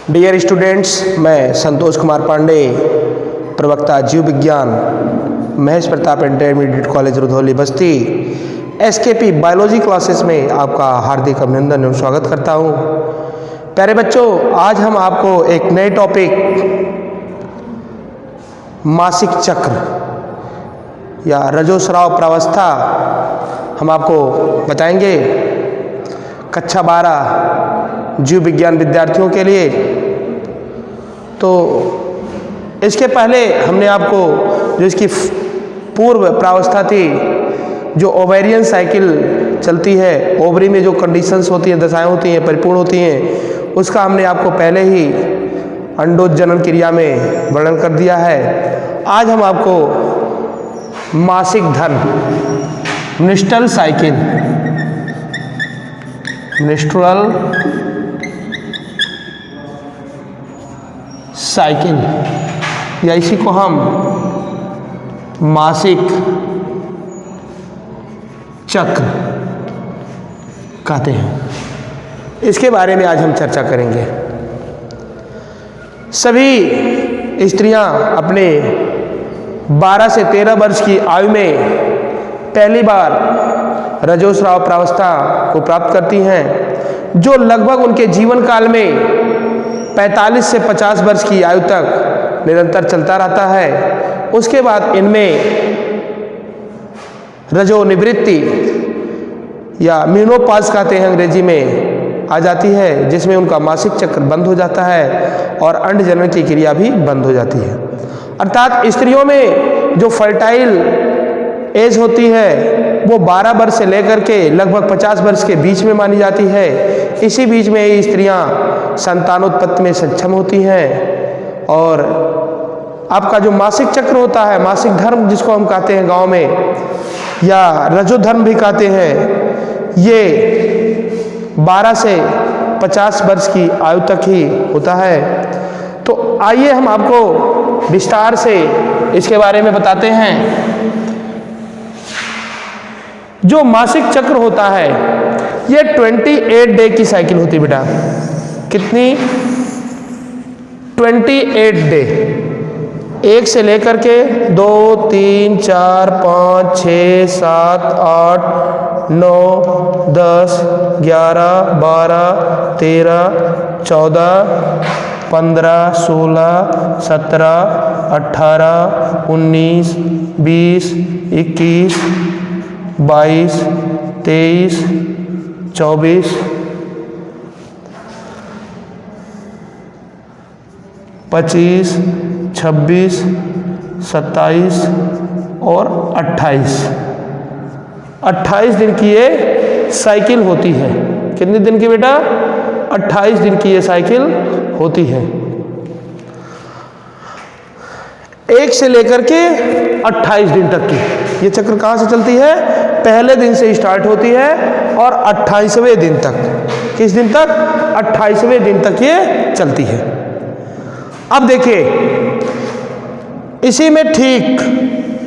Dear students, मैं संतोष कुमार पांडे, प्रवक्ता जीव विज्ञान, महेश प्रताप इंटरमीडिएट कॉलेज रुधौली बस्ती, एसकेपी बायोलॉजी क्लासेस में आपका हार्दिक अभिनंदन एवं स्वागत करता हूं। प्यारे बच्चों, आज हम आपको एक नए टॉपिक मासिक चक्र या रजोस्राव प्रावस्था हम आपको बताएंगे। कक्षा 12 जीव विज्ञान विद्यार्थियों के लिए। तो इसके पहले हमने आपको जो इसकी पूर्व प्रावस्था थी, जो ओवेरियन साइकिल चलती है, ओवरी में जो कंडीशंस होती हैं, दशाएं होती हैं, परिपूर्ण होती हैं, उसका हमने आपको पहले ही अंडोज जनन क्रिया में वर्णन कर दिया है। आज हम आपको मासिक धर्म मिनिस्ट्रल साइकिल, मिनिस्ट्रल साइकिल या इसी को हम मासिक चक्र कहते हैं, इसके बारे में आज हम चर्चा करेंगे। सभी स्त्रियां अपने 12 से 13 वर्ष की आयु में पहली बार रजोस्राव प्रावस्था को प्राप्त करती हैं, जो लगभग उनके जीवन काल में 45 से 50 वर्ष की आयु तक निरंतर चलता रहता है। उसके बाद इनमें रजोनिवृत्ति या मेनोपॉज कहते हैं अंग्रेजी में आ जाती है, जिसमें उनका मासिक चक्र बंद हो जाता है और अंड जनन की क्रिया भी बंद हो जाती है। अर्थात स्त्रियों में जो फर्टाइल एज होती है वो 12 वर्ष से लेकर के लगभग 50 वर्ष के बीच में मानी जाती है। इसी बीच में ये स्त्रियां संतानोत्पत्ति में सक्षम होती हैं। और आपका जो मासिक चक्र होता है, मासिक धर्म जिसको हम कहते हैं गांव में, या रजोधर्म भी कहते हैं, ये 12 से 50 वर्ष की आयु तक ही होता है। तो आइए हम आपको विस्तार से इसके बारे में बताते हैं। जो मासिक चक्र होता है ये 28 डे की साइकिल होती है बेटा। कितनी? 28 डे। 1 से लेकर के 2, 3, 4, 5, 6, 7, 8, 9, 10, 11, 12, 13, 14, 15, 16, 17, 18, 19, 20, 21, 22, 23, 24, 25, 26, 27 और 28। 28 दिन की ये साइकिल होती है। कितने दिन की बेटा? 28 दिन की ये साइकिल होती है। 1 से लेकर के 28 दिन तक की ये चक्र कहाँ से चलती है? पहले दिन से स्टार्ट होती है और 28वें दिन तक। किस दिन तक? 28वें दिन तक ये चलती है। अब देखिए, इसी में ठीक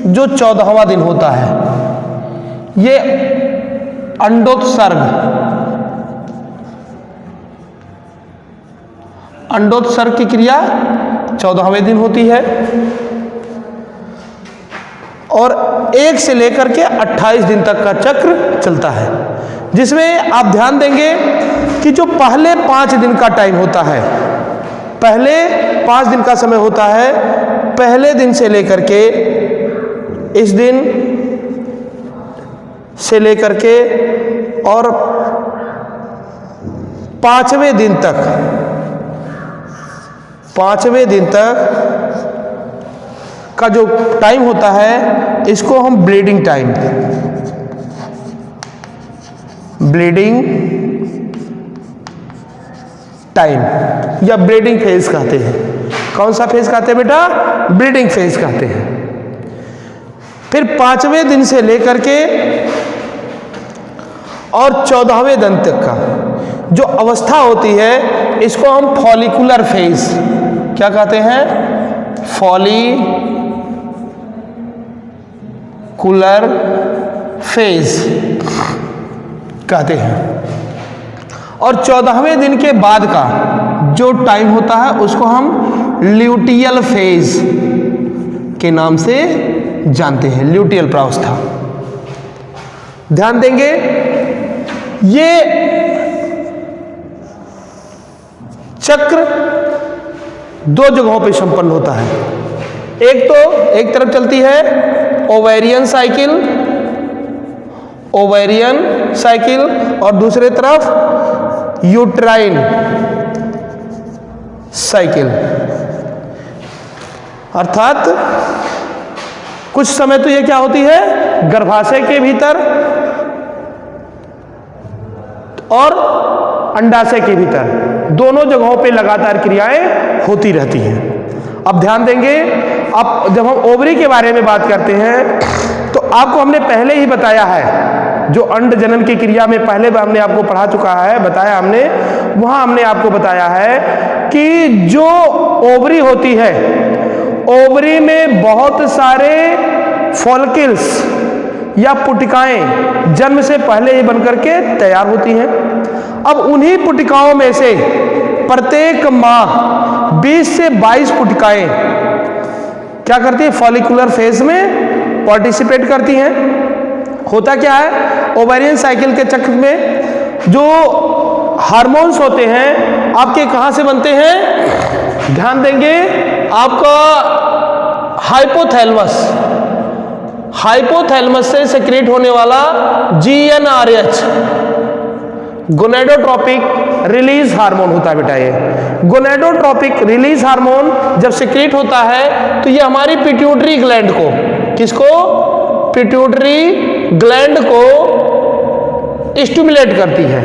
जो 14वां दिन होता है, ये अंडोत्सर्ग, अंडोत्सर्ग की क्रिया 14वें दिन होती है। और 1 से लेकर के 28 दिन तक का चक्र चलता है, जिसमें आप ध्यान देंगे कि जो पहले 5 दिन का टाइम होता है, पहले 5 दिन का समय होता है, पहले दिन से लेकर के इस दिन से लेकर के और 5वें दिन तक, 5वें दिन तक का जो टाइम होता है, इसको हम ब्लीडिंग टाइम, ब्लीडिंग टाइम या ब्लीडिंग फेज कहते हैं। कौन सा फेज कहते हैं बेटा? ब्लीडिंग फेज कहते हैं। फिर 5वें दिन से लेकर के और 14वें दिन तक का जो अवस्था होती है, इसको हम फॉलिकुलर फेज क्या कहते हैं? फॉलिकुलर फेज कहते हैं। और 14वें दिन के बाद का जो टाइम होता है उसको हम ल्यूटियल फेज के नाम से जानते हैं, ल्यूटियल प्रावस्था। ध्यान देंगे, ये चक्र दो जगहों पे संपन्न होता है। एक तो एक तरफ चलती है ओवेरियन साइकिल और दूसरे तरफ यूट्राइन साइकिल। अर्थात कुछ समय तो ये क्या होती है, गर्भाशय के भीतर और अंडाशय के भीतर, दोनों जगहों पे लगातार क्रियाएं होती रहती हैं। अब ध्यान देंगे, अब जब हम ओवरी के बारे में बात करते हैं तो आपको हमने पहले ही बताया है, जो अंड जनन की क्रिया में पहले हमने आपको पढ़ा चुका है, बताया हमने, वहां हमने आपको बताया है कि जो ओवरी होती है, ओवरी में बहुत सारे फॉलिकल्स या पुटिकाएं जन्म से ही बनकर के तैयार होती हैं। अब उन्हीं पुटिकाओं में से प्रत्येक माह 20 से 22 पुटिकाएं क्या करती है, फॉलिकुलर फेज में पार्टिसिपेट करती हैं। होता क्या है, ओवेरियन साइकिल के चक्र में जो हार्मोन्स होते हैं आपके कहां से बनते हैं, ध्यान देंगे, आपका हाइपोथैलेमस से सेक्रेट होने वाला GnRH, गोनेडोट्रोपिक रिलीज हार्मोन होता है बेटा। ये गोनेडोट्रोपिक रिलीज हार्मोन जब सेक्रेट होता है तो ये हमारी पिट्यूटरी ग्लैंड को, किसको, पिट्यूटरी ग्लैंड को स्टिमुलेट करती है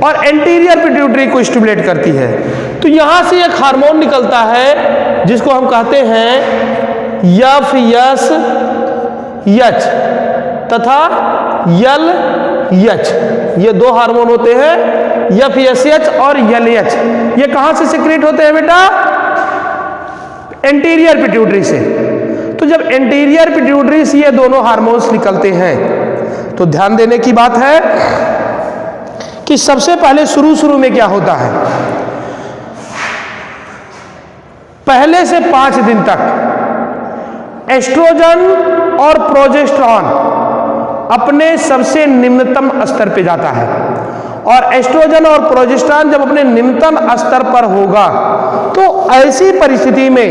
और एंटीरियर पिट्यूटरी को स्टिमुलेट करती है। तो यहां से एक हार्मोन निकलता है जिसको हम कहते हैं FSH तथा LH। ये दो हार्मोन होते हैं, FSH और LH। ये कहां से सिक्रेट होते हैं बेटा, एंटीरियर पिट्यूटरी से। तो जब एंटीरियर पिट्यूटरी से ये दोनों हार्मोन्स निकलते हैं तो ध्यान देने की बात है कि सबसे पहले शुरू में क्या होता है, पहले से 5 दिन तक एस्ट्रोजन और प्रोजेस्टेरॉन अपने सबसे निम्नतम स्तर पे जाता है। और एस्ट्रोजन और प्रोजेस्टेरॉन जब अपने निम्नतम स्तर पर होगा तो ऐसी परिस्थिति में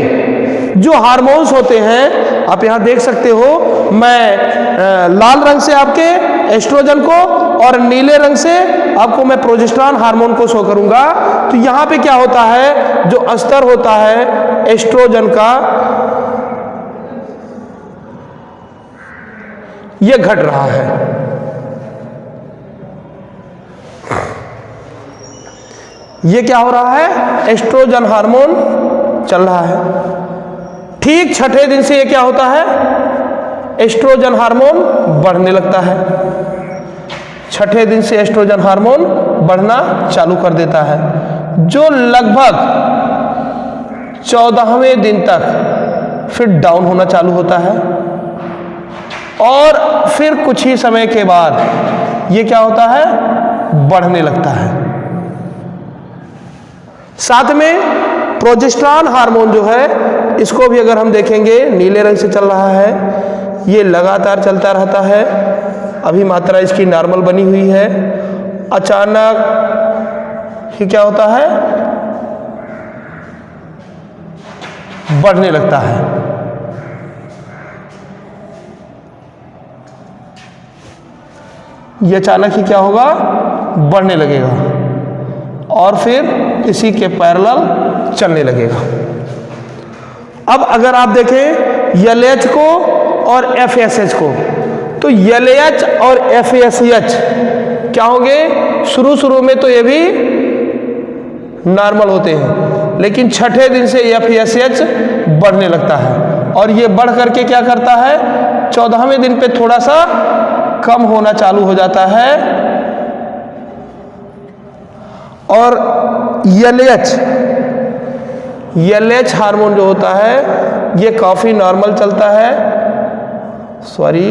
जो हार्मोन्स होते हैं, आप यहां देख सकते हो, मैं लाल रंग से आपके एस्ट्रोजन को और नीले रंग से आपको मैं प्रोजेस्टेरॉन हार्मोन को शो करूंगा। तो यहां पे क्या होता है, जो स्तर होता है एस्ट्रोजन का, ये घट रहा है। ये क्या हो रहा है, एस्ट्रोजन हार्मोन चल रहा है। ठीक छठे दिन से ये क्या होता है, एस्ट्रोजन हार्मोन बढ़ने लगता है। छठे दिन से एस्ट्रोजन हार्मोन बढ़ना चालू कर देता है, जो लगभग 14वें दिन तक फिर डाउन होना चालू होता है। और फिर कुछ ही समय के बाद ये क्या होता है, बढ़ने लगता है। साथ में प्रोजेस्टेरॉन हार्मोन जो है, इसको भी अगर हम देखेंगे नीले रंग से चल रहा है, ये लगातार चलता रहता है। अभी मात्रा इसकी नॉर्मल बनी हुई है, अचानक ही क्या होता है, बढ़ने लगता है। ये अचानक ही क्या होगा, बढ़ने लगेगा और फिर इसी के पैरेलल चलने लगेगा। अब अगर आप देखें LH को और FSH को, तो LH और FSH क्या होंगे, शुरू में तो ये भी नॉर्मल होते हैं, लेकिन छठे दिन से FSH बढ़ने लगता है और ये बढ़ करके क्या करता है, 14वें दिन पे थोड़ा सा कम होना चालू हो जाता है। और LH हार्मोन जो होता है ये काफी नॉर्मल चलता है। सॉरी,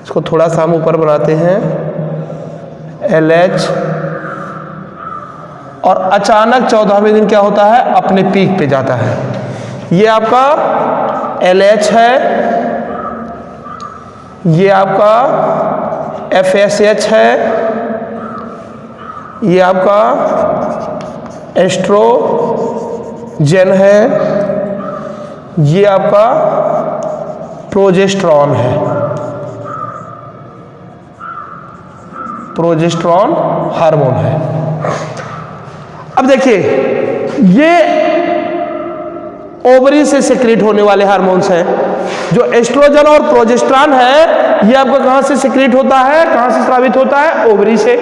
इसको थोड़ा सा हम ऊपर बनाते हैं, LH और अचानक 14वें दिन क्या होता है, अपने पीक पे जाता है। ये आपका LH है, ये आपका FSH है, ये आपका एस्ट्रोजन है, ये आपका प्रोजेस्टेरॉन है, प्रोजेस्टेरॉन हार्मोन है। अब देखिए, ये ओवरी से सिक्रीट होने वाले हार्मोन्स हैं। जो एस्ट्रोजन और प्रोजेस्टेरॉन है, ये आपका कहां से सिक्रीट होता है, कहां से स्रावित होता है, ओवरी से।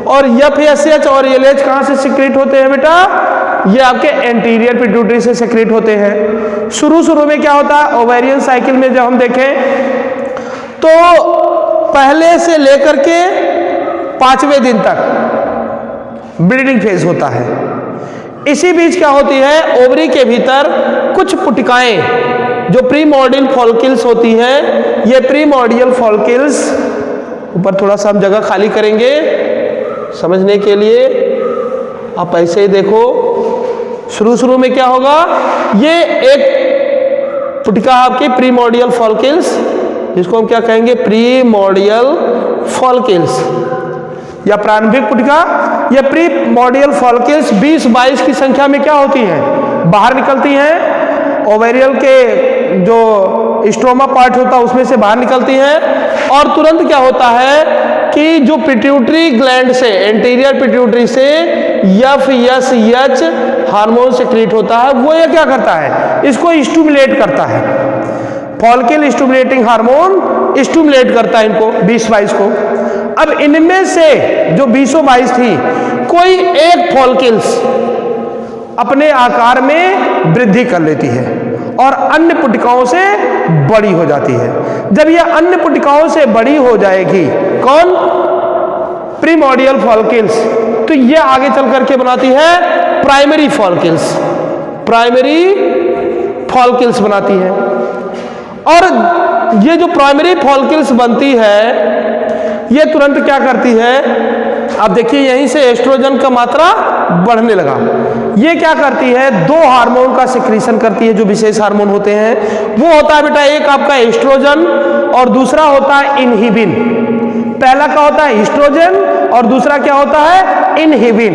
और FSH और LH कहां से सिक्रीट होते हैं बेटा, ये आपके एंटीरियर पिट्यूटरी से सिक्रीट होते हैं। शुरू में क्या होता है, ओवेरियन साइकिल में जब हम देखें तो पहले से लेकर के 5वें दिन तक ब्लीडिंग फेज होता है। इसी बीच क्या होती है, ओवरी के भीतर कुछ पुटिकाएं जो प्रीमोर्डियल फॉलिकल्स होती हैं, ये प्रीमोर्डियल फॉलिकल्स, ऊपर थोड़ा सा हम जगह खाली करेंगे समझने के लिए, आप ऐसे ही देखो। शुरू में क्या होगा, ये एक पुटिका आपकी प्रीमोर्डियल फॉलिकल्स, जिसको हम क्या कहेंगे, प्रीमोर्डियल फॉलिकल्स या प्रारंभिक पुटिका। ये प्रीमोर्डियल फॉलिकल्स 20-22 की संख्या में क्या होती हैं, बाहर निकलती हैं। ओवेरियल के जो स्ट्रोमा पार्ट होता है उसमें से बाहर निकलती हैं, और तुरंत क्या होता है कि जो पिट्यूटरी ग्लैंड से, एंटीरियर पिट्यूटरी से FSH हार्मोन सिक्रीट होता है। वो ये क्या करता है, इसको स्टिमुलेट करता है। फॉलिकल स्टिमुलेटिंग हार्मोन स्टिमुलेट करता है इनको 20-22 को। अब इनमें से जो 20-22 थी, कोई एक फॉलिकल्स अपने आकार में वृद्धि कर लेती है और अन्य पुटिकाओं से बड़ी हो जाती है। जब यह अन्य पुटिकाओं से बड़ी हो जाएगी, कौन, प्रीमोर्डियल फॉलिकल्स, तो यह आगे चल करके बनाती है प्राइमरी फॉलिकल्स, प्राइमरी फॉलिकल्स बनाती है। और ये जो प्राइमरी फॉलिकल्स बनती है, ये तुरंत क्या करती है, आप देखिए यहीं से एस्ट्रोजन का मात्रा बढ़ने लगा। ये क्या करती है, 2 हार्मोन का सिक्रीशन करती है, जो विशेष हार्मोन होते हैं। वो होता है बेटा, एक आपका एस्ट्रोजन और दूसरा होता है इनहिबिन। पहला क्या होता है, एस्ट्रोजन, और दूसरा क्या होता है, इनहिबिन।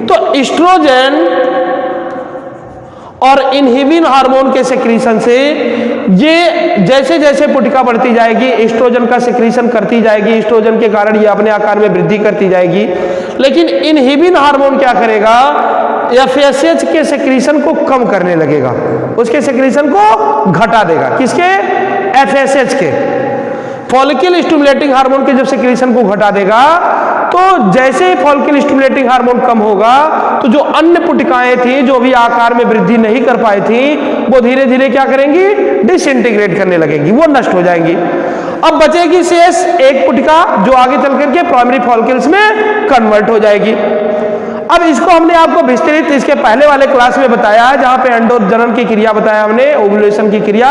तो एस्ट्रोजन और इनहिबिन हार्मोन के सिक्रीशन से ये जैसे जैसे पुटिका बढ़ती जाएगी, एस्ट्रोजन का सिक्रीशन करती जाएगी, एस्ट्रोजन के कारण ये अपने आकार में वृद्धि करती जाएगी। लेकिन इनहिबिन हार्मोन क्या करेगा, FSH के सिक्रीशन को कम करने लगेगा, उसके सिक्रीशन को घटा देगा। किसके, FSH के। फॉलिकल स्टिमुलेटिंग हार्मोन के जब सिक्रीशन को घटा देगा, तो जैसे ही फॉलिकल स्टिमुलेटिंग हार्मोन कम होगा, तो जो अन्य पुटिकाएं थी जो भी आकार में वृद्धि नहीं कर पाई थी, वो धीरे धीरे क्या करेंगी, डिसइंटीग्रेट करने लगेंगी, वो नष्ट हो जाएंगी। अब बचेगी शेष एक पुटिका, जो आगे चल करके प्राइमरी फॉलिकल्स में कन्वर्ट हो जाएगी। अब इसको हमने आपको विस्तृत इसके पहले वाले क्लास में बताया है, जहां पे अंडोजनन की क्रिया बताया हमने, ओव्यूलेशन की क्रिया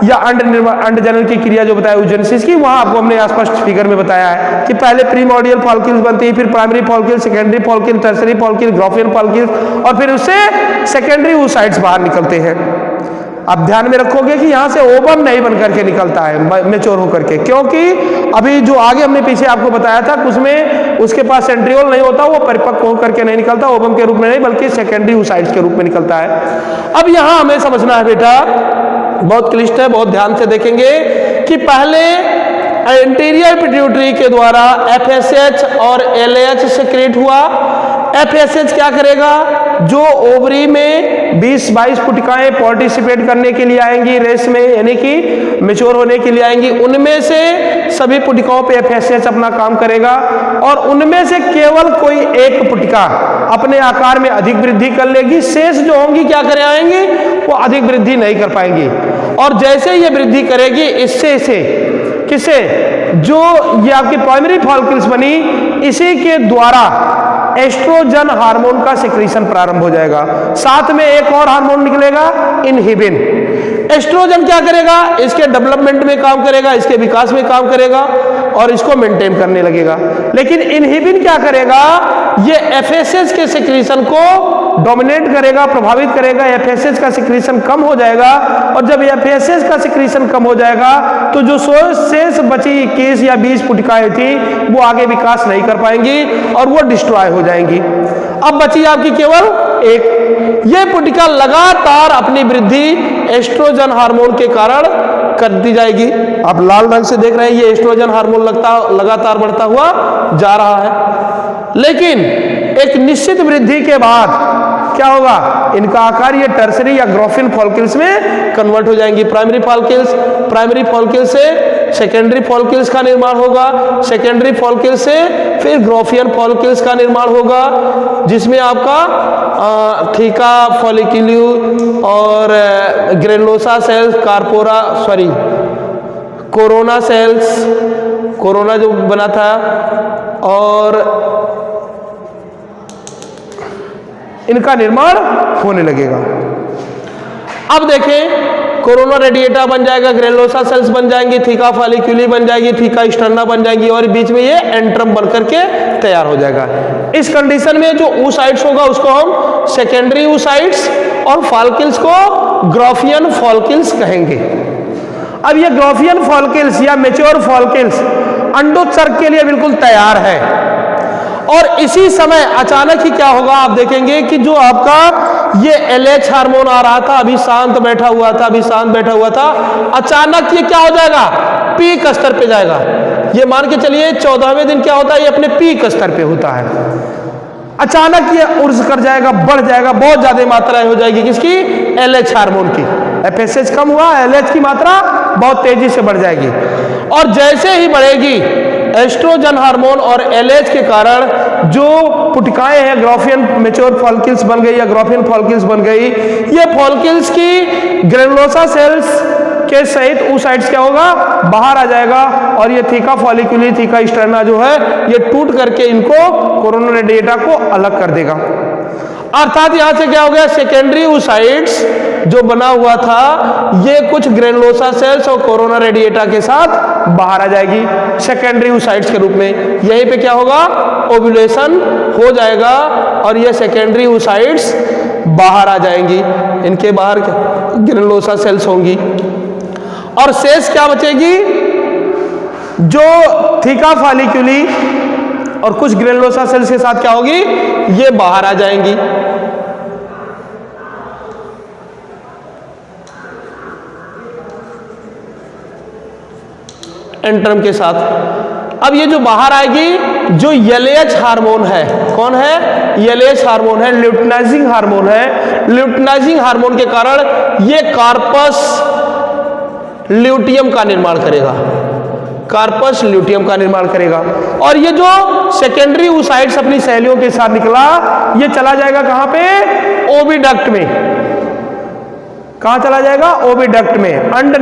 या अंड जनन की क्रिया जो बताया oogenesis की, वहां आपको हमने स्पष्ट फिगर में बताया है कि पहले प्रीमोर्डियल फॉलिकल्स बनती है, फिर primary follicle, secondary follicle, tertiary follicle, Graafian follicle, और फिर उससे सेकेंडरी oocytes बाहर निकलते हैं। अब ध्यान में रखोगे कि यहां से ओवम नहीं बन करके निकलता है मैच्योर होकर के, क्योंकि अभी जो आगे हमने पीछे आपको बताया था उसमें उसके पास सेंट्रियोल नहीं होता, वो परिपक्व होकर के नहीं निकलता, ओवम के रूप में नहीं बल्कि सेकेंडरी oocytes के रूप में निकलता है। अब यहां हमें समझना है बेटा, बहुत क्लिष्ट है, बहुत ध्यान से देखेंगे कि पहले एंटीरियर पिट्यूटरी के द्वारा FSH और LH सिक्रीट हुआ। FSH क्या करेगा, जो ओवरी में 20-22 पुटिकाएं पार्टिसिपेट करने के लिए आएंगी रेस में, यानी कि मैच्योर होने के लिए आएंगी, उनमें से सभी पुटिकाओं पे FSH अपना काम करेगा, और उनमें से केवल कोई एक पुटिका अपने आकार में अधिक वृद्धि कर लेगी। शेष जो होंगी क्या करे आएंगी, वो अधिक वृद्धि नहीं कर पाएंगी। और जैसे ये वृद्धि करेगी, इससे से किसे, जो ये आपकी प्राइमरी फॉलिकल्स बनी, इसी के द्वारा एस्ट्रोजन हार्मोन का सिक्रीशन प्रारंभ हो जाएगा। साथ में एक और हार्मोन निकलेगा, इनहिबिन। एस्ट्रोजन क्या करेगा, इसके डेवलपमेंट में काम करेगा, इसके विकास में काम करेगा, और इसको मेंटेन करने लगेगा। लेकिन इनहिबिन क्या करेगा, ये एफएसएच के सिक्रीशन को डोमिनेट करेगा, प्रभावित करेगा। एफएसएच का सिक्रीशन कम हो जाएगा, और जब एफएसएच का सिक्रीशन कम हो जाएगा तो जो शेष बची 21 या 20 पुटिकाएं थी वो आगे विकास नहीं कर पाएंगी और वो डिस्ट्रॉय हो जाएंगी। अब बची आपकी केवल एक। ये पुटिका लगातार अपनी वृद्धि एस्ट्रोजन हार्मोन के कारण कर दी जाएगी। आप लाल रंग से देख रहे हैं, ये एस्ट्रोजन हार्मोन लगातार बढ़ता हुआ जा रहा है। लेकिन एक निश्चित वृद्धि के बाद क्या होगा, इनका आकार ये टर्सरी या ग्राफिन फॉलिकल्स में कन्वर्ट हो जाएंगी। प्राइमरी फॉलिकल्स से सेकेंडरी फॉलिकल्स का निर्माण होगा, सेकेंडरी फॉलिकल्स से फिर ग्राफियन फॉलिकल्स का निर्माण होगा, जिसमें आपका थीका फॉलिक्यूल और granulosa cells, corona cells, corona जो बना था, और इनका निर्माण होने लगेगा। अब देखें, कोरोना रेडिएटा बन जाएगा, ग्रेनुलोसा सेल्स बन जाएंगी, थीका फॉलिक्यूली बन जाएगी, थीका स्टर्ना बन जाएगी, और बीच में ये एंट्रम बन करके तैयार हो जाएगा। इस कंडीशन में जो oocytes होगा उसको हम सेकेंडरी oocytes और फॉलिकल्स को ग्राफियन फॉलिकल्स कहेंगे। अब ये ग्राफियन फॉलिकल्स या मैच्योर फॉलिकल्स अंडोत्सर्ग के लिए बिल्कुल तैयार है, और इसी समय अचानक ही क्या होगा, आप देखेंगे कि जो आपका ये LH हार्मोन आ रहा था, अभी शांत बैठा हुआ था, अचानक ये क्या हो जाएगा, पीक स्तर पे जाएगा। ये मान के चलिए 14वें दिन क्या होता है, ये अपने पीक स्तर पे होता है। अचानक ये उर्ज कर जाएगा, बढ़ जाएगा, बहुत ज्यादा मात्रा हो जाएगी किसकी, LH हार्मोन की। एफएसएच कम हुआ, LH की मात्रा बहुत तेजी से बढ़ जाएगी, और जैसे ही बढ़ेगी एस्ट्रोजन हार्मोन और LH के कारण जो पुटिकाएं हैं, ग्राफियन मैच्योर फॉलिकल्स बन गई या ग्राफियन फॉलिकल्स बन गई, ये फॉलिकल्स की ग्रेनुलोसा सेल्स के सहित oocytes क्या होगा, बाहर आ जाएगा, और ये थीका फॉलिक्यूली, थीका स्टर्ना जो है ये टूट करके इनको कोरोना रेडिएटा को अलग कर देगा। अर्थात यहां से क्या हो गया, सेकेंडरी oocytes जो बना हुआ था ये कुछ ग्रेनुलोसा सेल्स और कोरोना रेडिएटा के साथ बाहर आ जाएगी सेकेंडरी oocytes के रूप में। यहीं पे क्या होगा, ओव्यूलेशन हो जाएगा, और ये सेकेंडरी oocytes बाहर आ जाएंगी। इनके बाहर ग्रेनुलोसा सेल्स होंगी, और शेष क्या बचेगी, जो थीका फॉलिक्यूली और कुछ ग्रेनुलोसा सेल्स के साथ क्या होगी, ये बाहर आ जाएंगी। एंट्रम के साथ। अब ये जो बाहर आएगी, जो LH हार्मोन है, कौन है, LH हार्मोन है, ल्यूटिनाइजिंग हार्मोन है। ल्यूटिनाइजिंग हार्मोन के कारण ये कार्पस ल्यूटियम का निर्माण करेगा, कार्पस ल्यूटियम का निर्माण करेगा। और ये जो सेकेंडरी oocytes अपनी सहेलियों के साथ निकला, ये चला जाएगा कहां पे, ओविडक्ट में। कहां चला जाएगा, ओविडक्ट में, अंड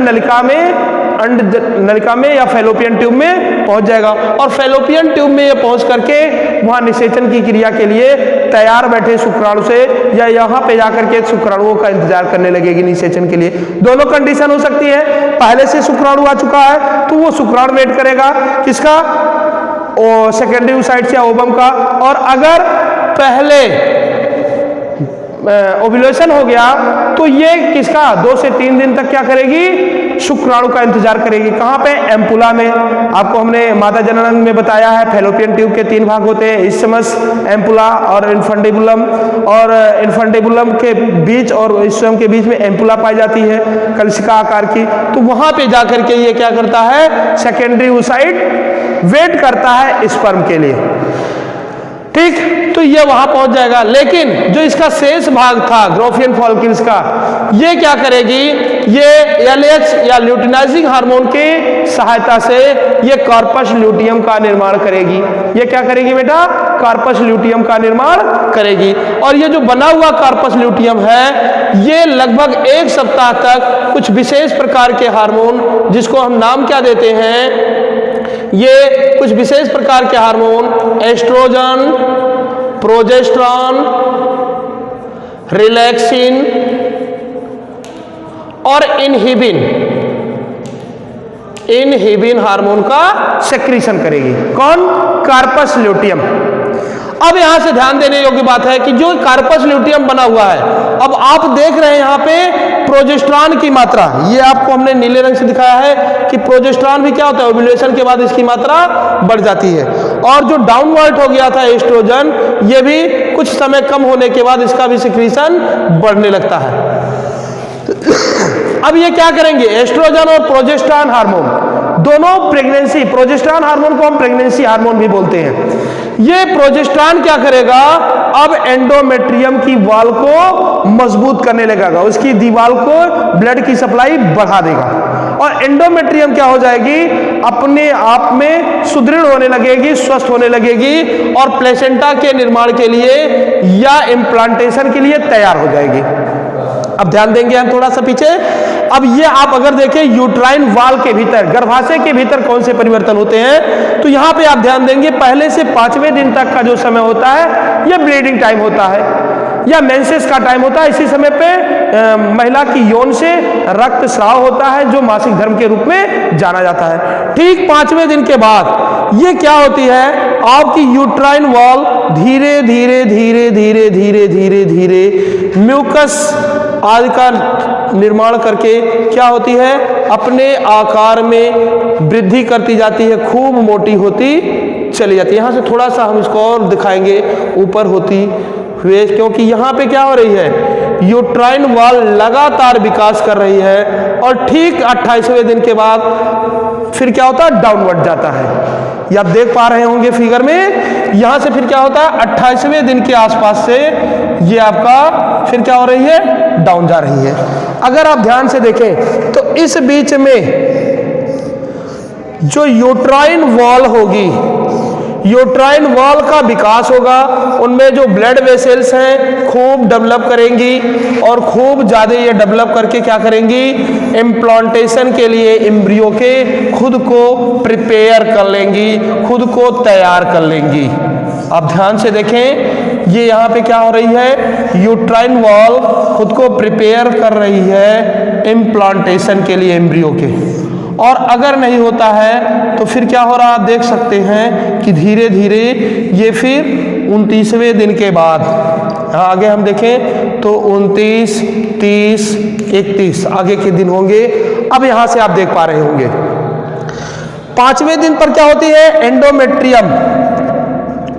नलिका में या फैलोपियन ट्यूब में पहुंच जाएगा, और फैलोपियन ट्यूब में ये पहुंच करके वहां निषेचन की क्रिया के लिए तैयार बैठे शुक्राणु से, या यहां पे जाकर के शुक्राणुओं का इंतजार करने लगेगी निषेचन के लिए। दोनों कंडीशन हो सकती है, पहले से शुक्राणु आ चुका है तो वो शुक्राणु वेट करेगा किसका, सेकेंडरी oocytes या ओवम का, और अगर पहले ओव्यूलेशन हो गया तो ये किसका, 2 से 3 दिन तक क्या करेगी, शुक्राणु का इंतजार करेगी। कहां पे, एम्पुला में। आपको हमने मादा जननांग में बताया है, फैलोपियन ट्यूब के 3 भाग होते हैं, इस्चमस, एम्पुला और इन्फंटेबुलम, और इन्फंटेबुलम के बीच और इस्चम के बीच में एम्पुला पाई जाती है कलशिका आकार की। तो वहां पे जाकर के ये क्या करता है, सेकेंडरी oocyte वेट करता है स्पर्म के लिए, ठीक। तो ये वहां पहुंच जाएगा, लेकिन जो इसका शेष भाग था ग्राफियन फॉलिकल्स का, ये क्या करेगी, ये LH या ल्यूटिनाइजिंग हार्मोन की सहायता से ये कार्पस ल्यूटियम का निर्माण करेगी। ये क्या करेगी बेटा, कार्पस ल्यूटियम का निर्माण करेगी। और ये जो बना हुआ कार्पस ल्यूटियम है, ये लगभग 1 सप्ताह तक कुछ विशेष प्रकार के हार्मोन, जिसको हम नाम क्या देते हैं, ये कुछ विशेष प्रकार के हार्मोन एस्ट्रोजन, प्रोजेस्टेरॉन, रिलैक्सिन और इनहिबिन, इनहिबिन हार्मोन का सेक्रीशन करेगी। कौन? Corpus luteum. अब यहां से ध्यान देने योग्य बात है कि जो कार्पस ल्यूटियम बना हुआ है, अब आप देख रहे हैं यहां पे प्रोजेस्टेरॉन की मात्रा, ये आपको हमने नीले रंग से दिखाया है कि प्रोजेस्टेरॉन भी क्या होता है, ओव्यूलेशन के बाद इसकी मात्रा बढ़ जाती है। और जो डाउनवर्ट हो गया था एस्ट्रोजन, ये भी कुछ समय कम होने के बाद इसका भी सिक्रीशन बढ़ने लगता है। अब ये क्या करेंगे, एस्ट्रोजन और प्रोजेस्टेरॉन हार्मोन दोनों प्रेगनेंसी, प्रोजेस्टेरॉन हार्मोन को हम प्रेगनेंसी हार्मोन भी बोलते हैं। ये प्रोजेस्टेरॉन क्या करेगा, अब एंडोमेट्रियम की वॉल को मजबूत करने लगेगा, उसकी दीवार को ब्लड की सप्लाई बढ़ा देगा और एंडोमेट्रियम क्या हो जाएगी, अपने आप में सुदृढ़ होने लगेगी, स्वस्थ होने लगेगी और प्लेसेंटा के निर्माण के लिए या इम्प्लांटेशन के लिए तैयार हो जाएगी। अब ध्यान देंगे हम थोड़ा सा पीछे। अब ये आप अगर देखें यूट्राइन वाल के भीतर, गर्भाशय के भीतर कौन से परिवर्तन होते हैं, तो यहां पे आप ध्यान देंगे पहले से 5वें दिन तक का जो समय होता है यह ब्लीडिंग टाइम होता है या मेंसेस का टाइम होता है। इसी समय पे महिला की यौन से रक्त स्राव होता है जो मासिक धर्म के रूप में जाना जाता है। ठीक 5वें दिन के बाद ये क्या होती है, आपकी यूट्राइन वॉल धीरे धीरे धीरे धीरे धीरे धीरे धीरे म्यूकस आदि का निर्माण करके क्या होती है, अपने आकार में वृद्धि करती जाती है, खूब मोटी होती चली जाती है। यहां से थोड़ा सा हम इसको और दिखाएंगे ऊपर होती हुए, क्योंकि यहां पे क्या हो रही है, यूट्राइन वॉल लगातार विकास कर रही है और ठीक 28वें दिन के बाद फिर क्या होता है, डाउनवर्ड जाता है। ये आप देख पा रहे होंगे फिगर में। यहां से फिर क्या होता है, 28वें दिन के आसपास से ये आपका फिर क्या हो रही है, डाउन जा रही है। अगर आप ध्यान से देखें तो इस बीच में जो यूट्राइन वॉल होगी, यूट्राइन वॉल का विकास होगा, उनमें जो ब्लड वेसल्स हैं खूब डेवलप करेंगी और खूब ज़्यादा ये डेवलप करके क्या करेंगी, इम्प्लांटेशन के लिए एम्ब्रियो के खुद को प्रिपेयर कर लेंगी, खुद को तैयार कर लेंगी। आप ध्यान से देखें, ये यहाँ पे क्या हो रही है, यूट्राइन वॉल खुद को प्रिपेयर कर रही है इम्प्लांटेशन के लिए एम्ब्रियो के। और अगर नहीं होता है तो फिर क्या हो रहा, आप देख सकते हैं कि धीरे धीरे ये फिर 29वें दिन के बाद, आगे हम देखें तो 29, 30, 31 आगे के दिन होंगे। अब यहां से आप देख पा रहे होंगे 5वें दिन पर क्या होती है, एंडोमेट्रियम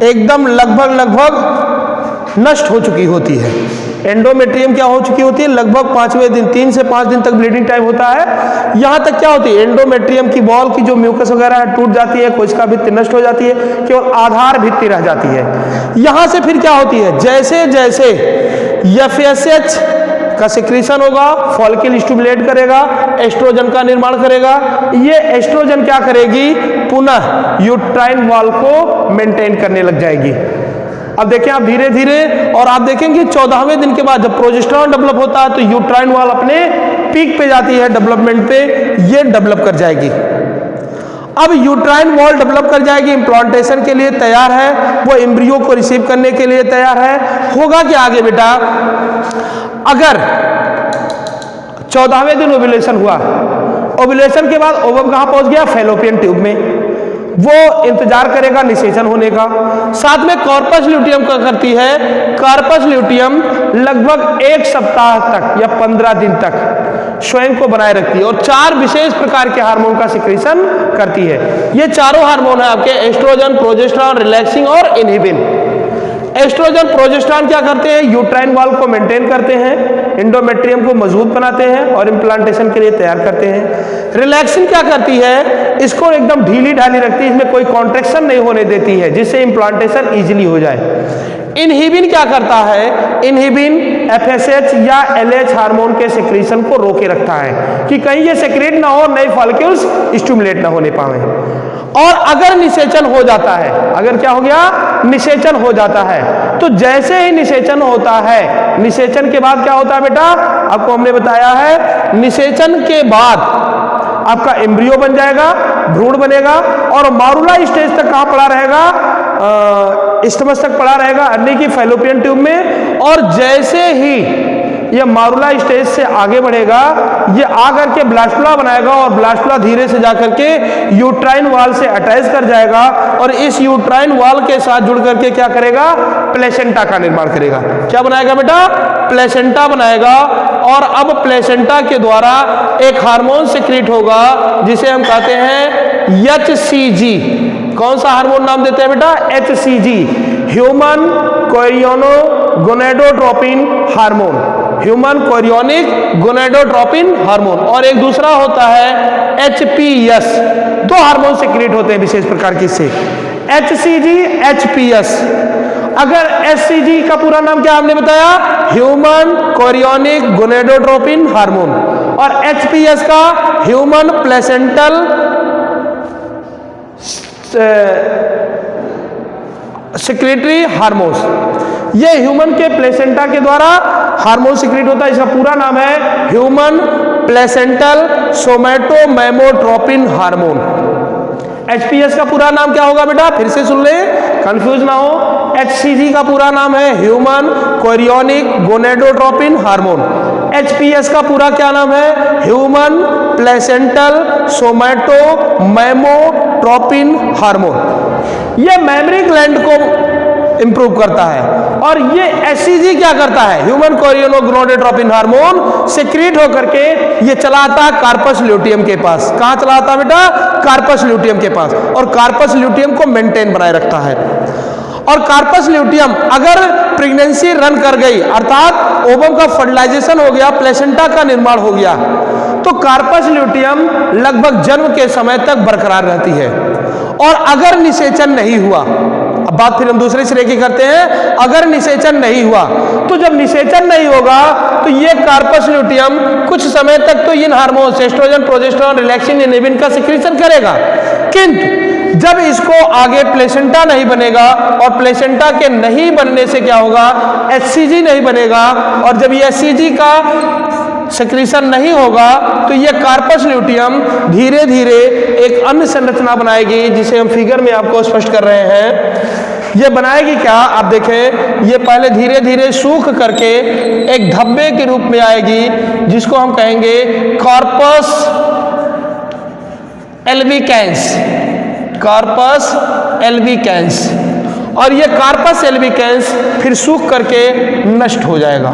एकदम लगभग नष्ट हो चुकी होती है। एंडोमेट्रियम क्या हो चुकी होती है, लगभग 5वें दिन, 3 से 5 दिन तक ब्लीडिंग टाइम होता है। यहां तक क्या होती है, एंडोमेट्रियम की वॉल की जो म्यूकस वगैरह है टूट जाती है, कोशिका भित्ति नष्ट हो जाती है, केवल आधार भित्ति रह जाती है। यहां से फिर क्या होती है, जैसे जैसे FSH का सिक्रीशन होगा, फॉलिकल स्टिमुलेट करेगा, एस्ट्रोजन का निर्माण करेगा। ये एस्ट्रोजन क्या करेगी, पुनः यूट्राइन वॉल को मेंटेन करने लग जाएगी। अब देखें आप धीरे धीरे, और आप देखेंगे 14वें दिन के बाद जब प्रोजेस्टेरॉन डेवलप होता है तो यूट्राइन वॉल अपने पीक पे जाती है, डेवलपमेंट पे ये डेवलप कर जाएगी। अब यूट्राइन वॉल डेवलप कर जाएगी, इम्प्लांटेशन के लिए तैयार है, वो एम्ब्रियो को रिसीव करने के लिए तैयार है। होगा क्या आगे बेटा, अगर 14वें दिन ओव्यूलेशन हुआ, ओव्यूलेशन के बाद ओवम कहां पहुंच गया, फैलोपियन ट्यूब में, वो इंतजार करेगा निषेचन होने का। साथ में कॉर्पस ल्यूटियम क्या करती है, कॉर्पस ल्यूटियम लगभग 1 सप्ताह तक या 15 दिन तक स्वयं को बनाए रखती है और 4 विशेष प्रकार के हार्मोन का सिक्रीशन करती है। ये चारों हार्मोन है आपके, एस्ट्रोजन, प्रोजेस्टेरॉन, रिलैक्सिंग और इनहिबिन। एस्ट्रोजन, प्रोजेस्टेरॉन क्या करते हैं, यूट्राइन वॉल को मेंटेन करते हैं, एंडोमेट्रियम को मजबूत बनाते हैं और इम्प्लांटेशन के लिए तैयार करते हैं। रिलैक्सिन क्या करती है, इसको एकदम ढीली ढाली रखती है, इसमें कोई कॉन्ट्रैक्शन नहीं होने देती है, जिससे इम्प्लांटेशन इजीली हो जाए। इनहिबिन क्या करता है, इनहिबिन FSH या LH हार्मोन के सेक्रेशन को रोके रखता है कि कहीं ये सेक्रेट ना हो, नए फॉलिक्यूल्स स्टिमुलेट ना होने पाए। और अगर निषेचन हो जाता है, अगर क्या हो गया, निषेचन हो जाता है, तो जैसे ही निषेचन होता है, निषेचन के बाद क्या होता है बेटा, आपको हमने बताया है, निषेचन के बाद आपका एम्ब्रियो बन जाएगा, भ्रूण बनेगा और मारुला स्टेज तक कहां पड़ा रहेगा, स्टमक तक पड़ा रहेगा, अन्य की फैलोपियन ट्यूब में। और जैसे ही ये मारुला स्टेज से आगे बढ़ेगा, ये आकर के ब्लास्टुला बनाएगा और ब्लास्टुला धीरे से जाकर के यूट्राइन वॉल से अटैच कर जाएगा और इस यूट्राइन वॉल के साथ जुड़ करके क्या करेगा, प्लेसेंटा का निर्माण करेगा। क्या बनाएगा बेटा, प्लेसेंटा बनाएगा। और अब प्लेसेंटा के द्वारा एक हार्मोन सिक्रीट होगा जिसे हम कहते हैं HCG। कौन सा हार्मोन नाम देते हैं बेटा, HCG, human chorionic gonadotropin hormone, human chorionic gonadotropin hormone. और एक दूसरा होता है HPS। दो हार्मोन सिक्रीट होते हैं विशेष प्रकार के इससे, HCG, HPS। अगर HCG का पूरा नाम क्या हमने बताया, ह्यूमन कोरियोनिक गोनेडोट्रोपिन हार्मोन, और HPS का ह्यूमन प्लेसेंटल सिक्रेटरी हार्मोन्स। ये ह्यूमन के प्लेसेंटा के द्वारा हार्मोन सिक्रेट होता है। इसका पूरा नाम है ह्यूमन प्लेसेंटल सोमैटोमेमोट्रोपिन हार्मोन। HPS का पूरा नाम क्या होगा बेटा, फिर से सुन ले, कंफ्यूज ना हो। HCG का पूरा नाम है human chorionic gonadotropin hormone. HPS का पूरा क्या नाम है, ह्यूमन प्लेसेंटल सोमैटोमेमोट्रोपिन हार्मोन। ये मेमोरी ग्लैंड को इंप्रूव करता है। और ये HCG क्या करता है, human chorionic gonadotropin hormone secrete होकर के ये चलाता कार्पस ल्यूटियम के पास। कहां चलाता बेटा, कार्पस ल्यूटियम के पास, और कार्पस ल्यूटियम को मेंटेन बनाए रखता है। और कार्पस ल्यूटियम अगर प्रेगनेंसी रन कर गई, अर्थात ओवम का फर्टिलाइजेशन हो गया, प्लेसेंटा का निर्माण हो गया, तो कार्पस ल्यूटियम लगभग जन्म के समय तक बरकरार रहती है। और अगर निषेचन नहीं हुआ, अब बात फिर हम दूसरे सिरे की करते हैं, अगर निषेचन नहीं हुआ, तो जब निषेचन नहीं होगा तो ये कार्पस ल्यूटियम कुछ समय तक तो इन hormones oestrogen, progesterone, relaxin, inhibin का सिक्रीशन करेगा, किंतु जब इसको आगे प्लेसेंटा नहीं बनेगा, और प्लेसेंटा के नहीं बनने से क्या होगा, HCG नहीं बनेगा, और जब ये HCG का सिक्रीशन नहीं होगा तो ये कार्पस ल्यूटियम धीरे धीरे एक अन्य संरचना बनाएगी, जिसे हम फिगर में आपको स्पष्ट कर रहे हैं। ये बनाएगी क्या, आप देखें, ये पहले धीरे धीरे सूख करके एक धब्बे के रूप में आएगी, जिसको हम कहेंगे कार्पस एल्बिकेंस, कार्पस एल्बिकेंस। और ये कार्पस एल्बिकेंस फिर सूख करके नष्ट हो जाएगा,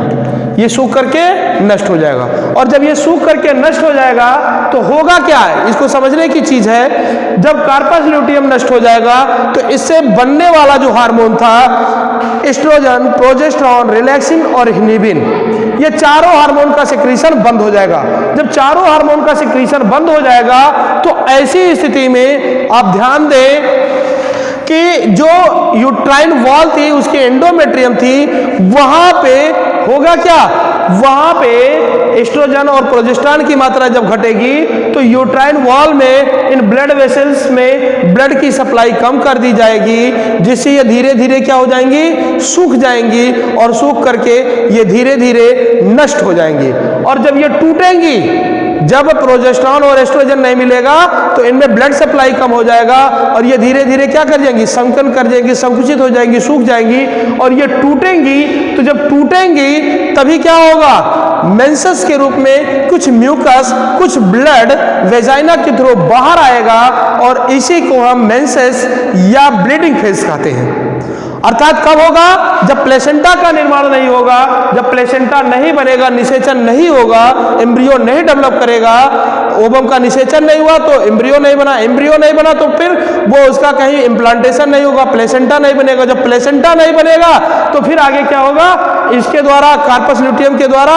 ये सूख करके नष्ट हो जाएगा। और जब ये सूख करके नष्ट हो जाएगा तो होगा क्या है, इसको समझने की चीज है। जब कार्पस ल्यूटियम नष्ट हो जाएगा तो इससे बनने वाला जो हार्मोन था, एस्ट्रोजन, प्रोजेस्टेरोन, रिलैक्सिन और इनहिबिन, ये चारों हार्मोन का सिक्रीशन बंद हो जाएगा। जब चारों हार्मोन का सिक्रीशन बंद हो जाएगा तो ऐसी स्थिति में आप ध्यान दें कि जो यूट्राइन वॉल थी, उसकी एंडोमेट्रियम थी, वहां पे होगा क्या, वहां पे एस्ट्रोजन और प्रोजेस्टेरोन की मात्रा जब घटेगी तो यूट्राइन वॉल में, इन ब्लड वेसल्स में ब्लड की सप्लाई कम कर दी जाएगी, जिससे ये धीरे धीरे क्या हो जाएंगी, सूख जाएंगी, और सूख करके ये धीरे धीरे नष्ट हो जाएंगी। और जब ये टूटेंगी, जब प्रोजेस्टेरोन और एस्ट्रोजन नहीं मिलेगा तो इनमें ब्लड सप्लाई कम हो जाएगा, और ये धीरे धीरे क्या कर जाएंगी, संकन कर जाएंगी, संकुचित हो जाएंगी, सूख जाएंगी, और ये टूटेंगी। तो जब टूटेंगी तभी क्या होगा, मेंसेस के रूप में कुछ म्यूकस, कुछ ब्लड वेजाइना के थ्रू बाहर आएगा, और इसी को हम मेंसेस या ब्लीडिंग फेज कहते हैं। अर्थात कब होगा, जब प्लेसेंटा का निर्माण नहीं होगा, जब प्लेसेंटा नहीं बनेगा, निषेचन नहीं होगा, एम्ब्रियो नहीं डेवलप करेगा, ओवम का निषेचन नहीं हुआ तो एम्ब्रियो नहीं बना, एम्ब्रियो नहीं बना तो फिर वो उसका कहीं इम्प्लांटेशन नहीं होगा, प्लेसेंटा नहीं बनेगा। जब प्लेसेंटा नहीं बनेगा तो फिर आगे क्या होगा, इसके द्वारा कार्पस ल्यूटियम के द्वारा,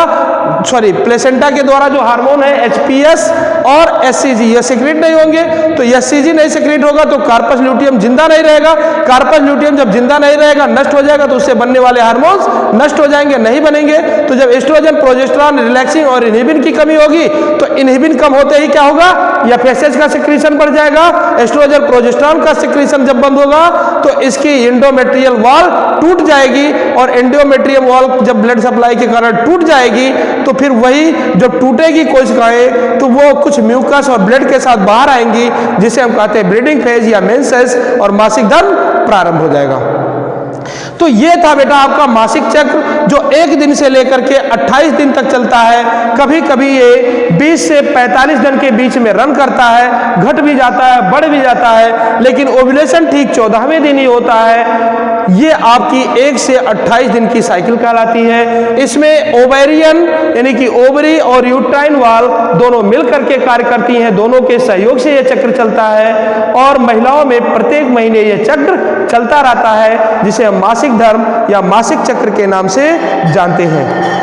सॉरी प्लेसेंटा के द्वारा जो हार्मोन है HPS और HCG ये सिक्रीट नहीं होंगे। तो HCG नहीं सिक्रीट होगा तो कार्पस ल्यूटियम जिंदा नहीं रहेगा। कार्पस ल्यूटियम जब जिंदा नहीं रहेगा, नष्ट हो जाएगा, तो उससे बनने वाले हार्मोन्स नष्ट हो जाएंगे, नहीं बनेंगे। तो जब एस्ट्रोजन, प्रोजेस्टेरोन, रिलैक्सिन और इनहिबिन की कमी होगी तो इनहिबिन कम होते ही क्या होगा, या FSH का सिक्रीशन बढ़ जाएगा। एस्ट्रोजन, प्रोजेस्टेरोन का सिक्रीशन जब बंद होगा तो इसकी एंडोमेट्रियल वॉल टूट जाएगी, और एंडोमेट्रियल वॉल जब ब्लड सप्लाई के कारण टूट जाएगी तो फिर वही जब टूटेगी कोशिकाएं तो वो कुछ म्यूकस और ब्लड के साथ बाहर आएंगी, जिसे हम कहते हैं ब्लीडिंग फेज या मेंसेस, और मासिक धर्म प्रारंभ हो जाएगा। तो ये था बेटा आपका मासिक चक्र, जो 1 दिन से लेकर के 28 दिन तक चलता है। कभी कभी ये 20 से 45 दिन के बीच में रन करता है, घट भी जाता है, बढ़ भी जाता है, लेकिन ओव्यूलेशन ठीक 14वें दिन ही होता है। ये आपकी 1 से 28 दिन की साइकिल कहलाती है। इसमें ओवेरियन यानी कि ओवरी और यूट्राइन वाल्व दोनों मिलकर के कार्य करती हैं, दोनों के सहयोग से यह चक्र चलता है। और महिलाओं में प्रत्येक महीने यह चक्र चलता रहता है, जिसे हम मासिक धर्म या मासिक चक्र के नाम से जानते हैं।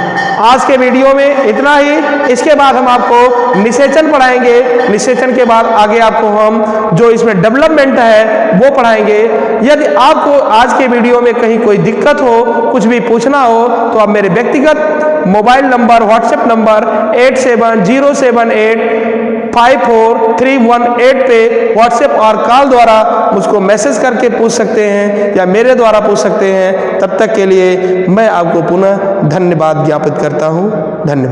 आज के वीडियो में इतना ही। इसके बाद हम आपको निषेचन पढ़ाएंगे। निषेचन के बाद आगे आपको हम जो इसमें डेवलपमेंट है वो पढ़ाएंगे। यदि आपको आज के वीडियो में कहीं कोई दिक्कत हो, कुछ भी पूछना हो, तो आप मेरे व्यक्तिगत मोबाइल नंबर, व्हाट्सएप नंबर 8707854318 पे व्हाट्सएप और कॉल द्वारा मुझको मैसेज करके पूछ सकते हैं या मेरे द्वारा पूछ सकते हैं। तब तक के लिए मैं आपको पुनः धन्यवाद ज्ञापित करता हूँ। धन्यवाद।